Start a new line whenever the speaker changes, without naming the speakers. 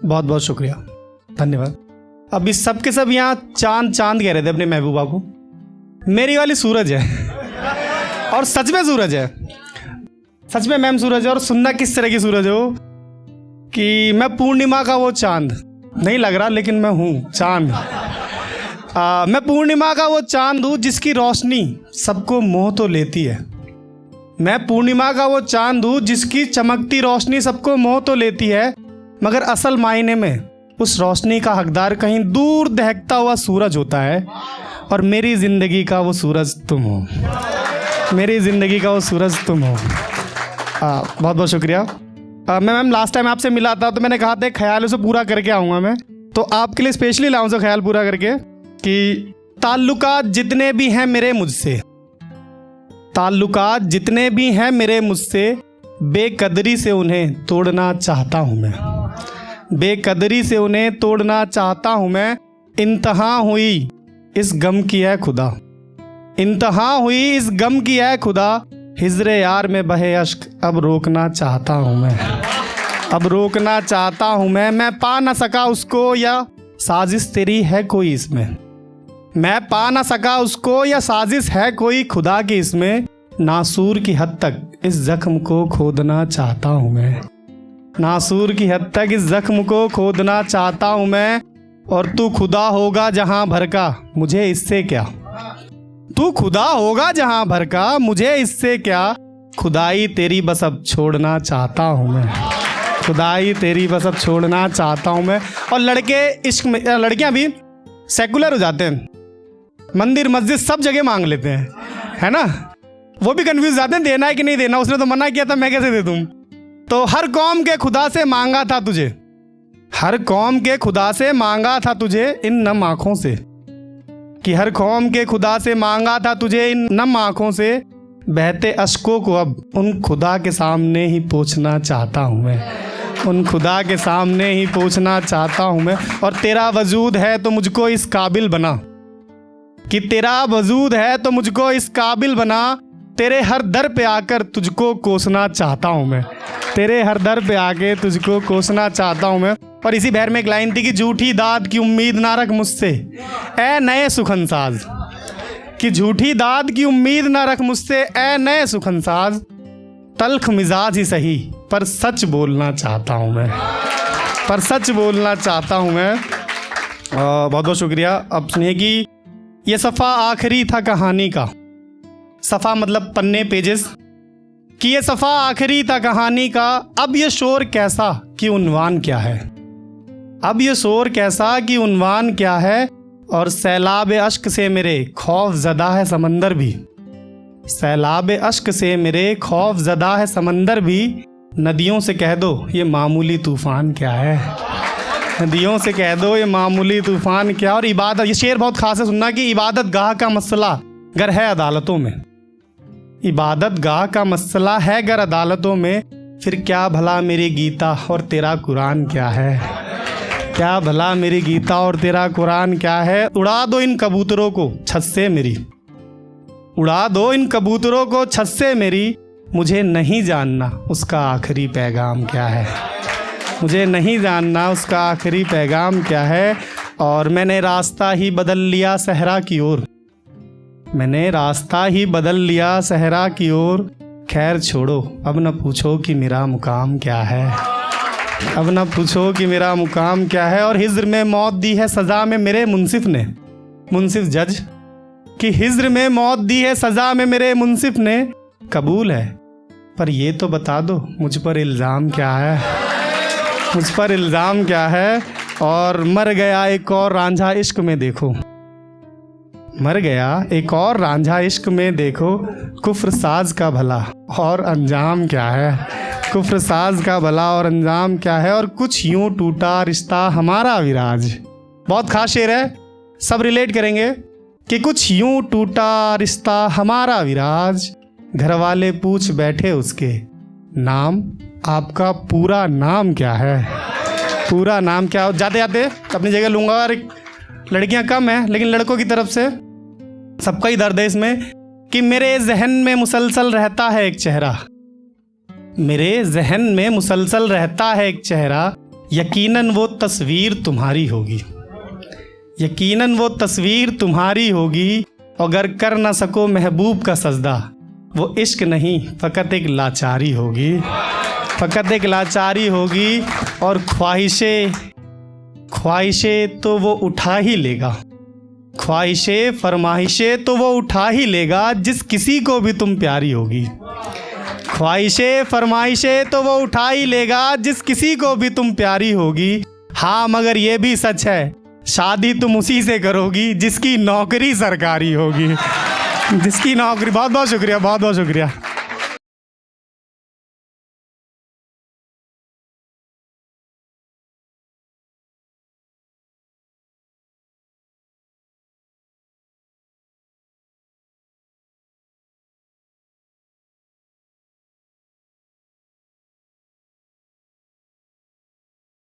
बहुत बहुत शुक्रिया, धन्यवाद। अब इस सब के सब यहाँ चांद चांद कह रहे थे अपने महबूबा को, मेरी वाली सूरज है और सच में सूरज है, सच में मैम सूरज है। और सुनना किस तरह की सूरज हो कि मैं पूर्णिमा का वो चांद नहीं लग रहा, लेकिन मैं हूँ चांद। मैं पूर्णिमा का वो चांद हूँ जिसकी रोशनी सबको मोह तो लेती है। मैं पूर्णिमा का वो चांद हूँ जिसकी चमकती रोशनी सबको मोह तो लेती है, मगर असल मायने में उस रोशनी का हकदार कहीं दूर दहकता हुआ सूरज होता है। और मेरी ज़िंदगी का वो सूरज तुम हो, मेरी ज़िंदगी का वो सूरज तुम हो। बहुत बहुत शुक्रिया। मैं मैम लास्ट टाइम आपसे मिला था तो मैंने कहा था ख्याल उसे पूरा करके आऊँगा मैं, तो आपके लिए स्पेशली लाऊँ उसे ख्याल पूरा करके कि ताल्लुकात जितने भी हैं मेरे मुझसे, ताल्लुकात जितने भी हैं मेरे मुझसे, बेकदरी से उन्हें तोड़ना चाहता हूँ मैं, बेकदरी से उन्हें तोड़ना चाहता हूँ मैं। इंतहा हुई इस गम की है खुदा, इंतहा हुई इस गम की है खुदा, हिजरे यार में बहे अश्क अब रोकना चाहता हूँ मैं, अब रोकना चाहता हूँ मैं पा ना सका उसको या साजिश तेरी है कोई इसमें, मैं पा ना सका उसको या साजिश है कोई खुदा की इसमें, नासूर की हद तक इस जख्म को खोदना चाहता हूँ मैं, नासूर की हद तक इस जख्म को खोदना चाहता हूँ मैं। और तू खुदा होगा जहाँ भर का मुझे इससे क्या, तू खुदा होगा जहाँ भर का मुझे इससे क्या, खुदाई तेरी बस अब छोड़ना चाहता हूँ मैं, खुदाई तेरी बस अब छोड़ना चाहता हूँ मैं। और लड़के इश्क में, लड़कियाँ भी सेकुलर हो जाते हैं, मंदिर मस्जिद सब जगह मांग लेते हैं, है ना, वो भी कंफ्यूज जाते हैं देना है कि नहीं देना, उसने तो मना किया था मैं कैसे दे दूँ। तो हर कौम के खुदा से मांगा था तुझे, हर कौम के खुदा से मांगा था तुझे इन नम आँखों से, कि हर कौम के खुदा से मांगा था तुझे इन नम आँखों से, बहते अश्कों को अब उन खुदा के सामने ही पोंछना चाहता हूँ मैं, उन खुदा के सामने ही पोंछना चाहता हूँ मैं। और तेरा वजूद है तो मुझको इस काबिल बना, कि तेरा वजूद है तो मुझको इस काबिल बना, तेरे हर दर पे आकर तुझको कोसना चाहता हूँ मैं, तेरे हर दर पे आके तुझको कोसना चाहता हूँ मैं। और इसी बहर में एक लाइन थी कि झूठी दाद की उम्मीद ना रख मुझसे ए नए सुखनसाज, कि झूठी दाद की उम्मीद ना रख मुझसे ए नए सुखनसाज, तल्ख मिजाज ही सही पर सच बोलना चाहता हूँ मैं, पर सच बोलना चाहता हूँ मैं। बहुत बहुत शुक्रिया। अब सुनिए कि ये सफ़ा आखिरी था कहानी का, सफ़ा मतलब पन्ने, पेजेस, कि ये सफ़ा आखिरी था कहानी का, अब ये शोर कैसा कि उन्वान क्या है, अब ये शोर कैसा कि उन्वान क्या है। और सैलाब अश्क से मेरे खौफ ज़दा है समंदर भी, सैलाब अश्क से मेरे खौफ ज़दा है समंदर भी, नदियों से कह दो ये मामूली तूफ़ान क्या है, नदियों से कह दो ये मामूली तूफ़ान क्या। और इबादत, ये शेर बहुत खास है सुनना, कि इबादत गाह का मसला गर है अदालतों में, इबादत गाह का मसला है गर अदालतों में, फिर क्या भला मेरी गीता और तेरा कुरान क्या है, क्या भला मेरी गीता और तेरा कुरान क्या है। उड़ा दो इन कबूतरों को छत से मेरी, उड़ा दो इन कबूतरों को छत से मेरी, मुझे नहीं जानना उसका आखिरी पैगाम क्या है, मुझे नहीं जानना उसका आखिरी पैगाम क्या है। और मैंने रास्ता ही बदल लिया सहरा की ओर, मैंने रास्ता ही बदल लिया सहरा की ओर, खैर छोड़ो अब न पूछो कि मेरा मुकाम क्या है, अब न पूछो कि मेरा मुकाम क्या है। और हिज्र में मौत दी है सज़ा में मेरे मुंसिफ ने, मुंसिफ जज, कि हिज्र में मौत दी है सज़ा में मेरे मुंसिफ ने, कबूल है पर ये तो बता दो मुझ पर इल्ज़ाम क्या है, मुझ पर इल्ज़ाम क्या है। और मर गया एक और रांझा इश्क में देखो, मर गया एक और रांझा इश्क में देखो, कुफ्र साज का भला और अंजाम क्या है, कुफ्र साज का भला और अंजाम क्या है। और कुछ यूं टूटा रिश्ता हमारा विराज, बहुत खास शेर है, सब रिलेट करेंगे, कि कुछ यूं टूटा रिश्ता हमारा विराज, घर वाले पूछ बैठे उसके नाम, आपका पूरा नाम क्या है, पूरा नाम क्या। जाते जाते अपनी जगह लूँगा, और लड़कियां कम हैं लेकिन लड़कों की तरफ से सबका ही दर्द है इसमें, कि मेरे जहन में मुसलसल रहता है एक चेहरा, मेरे जहन में मुसलसल रहता है एक चेहरा, यकीनन वो तस्वीर तुम्हारी होगी, यकीनन वो तस्वीर तुम्हारी होगी। अगर कर ना सको महबूब का सजदा, वो इश्क नहीं फ़कत एक लाचारी होगी, फ़कत एक लाचारी होगी। और ख्वाहिशें तो वो उठा ही लेगा, ख्वाहिशें फरमाइशें तो वो उठा ही लेगा, जिस किसी को भी तुम प्यारी होगी। ख्वाहिशें फरमाइशें तो वो उठा ही लेगा, जिस किसी को भी तुम प्यारी होगी। हाँ मगर ये भी सच है, शादी तुम उसी से करोगी जिसकी नौकरी सरकारी होगी, जिसकी नौकरी। बहुत बहुत शुक्रिया, बहुत बहुत शुक्रिया।